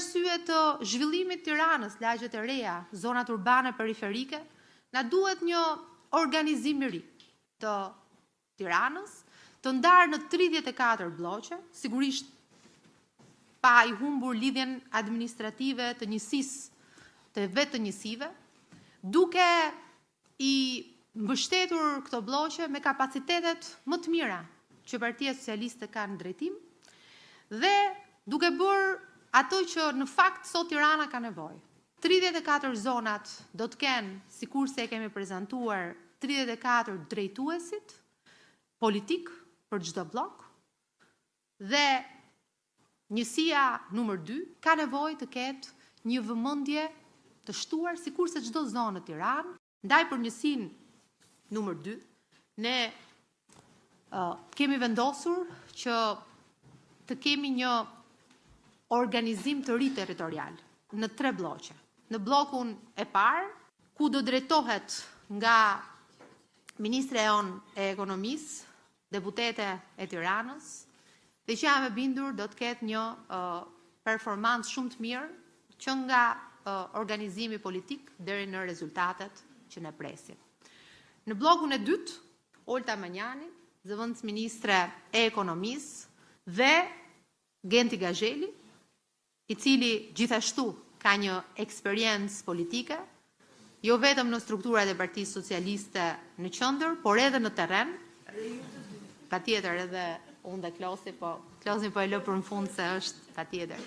arsye të zhvillimit Tiranës, lagjet e reja, zonat urbane periferike, na duhet një organizim i ri të Tiranës, të ndarë në 34 bloqe, sigurisht pa i humbur lidhjen administrative të njësisë të vetë të njësive, duke i mbështetur këto bloqe me kapacitetet më të mira që Partia Socialiste ka në drejtim dhe duke bërë ato që në fakt sot Tirana ka nevojë. 34 zonat do të kenë, sikurse e kemi prezantuar, 34 drejtuesit politik për çdo blok dhe njësia numër 2 ka nevojë të ketë një vëmendje të shtuar sikurse çdo zonë në Tiranë. Ndaj për njësinë numër 2 ne kemi vendosur që të kemi një organizim të ri territorial në 3 bloqe. Në blokun e parë, ku do drejtohet nga Ministre e Ekonomisë, deputete e Tiranës, dhe që jam e bindur do të ketë një performancë shumë të mirë që nga organizimi politik deri në rezultatet që ne presim. Në blokun e dytë, Olta Manjani, zëvendës Ministre e Ekonomisë dhe Genti Gazheli, i cili gjithashtu ka një eksperiencë politike, jo vetëm në strukturat e Partisë Socialiste në qendër, por edhe në terren. Patjetër edhe unë dhe Klosi, po e lë për në fund se është patjetër.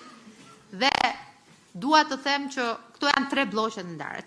Dhe dua të them që këto janë 3 bloqe të ndarë.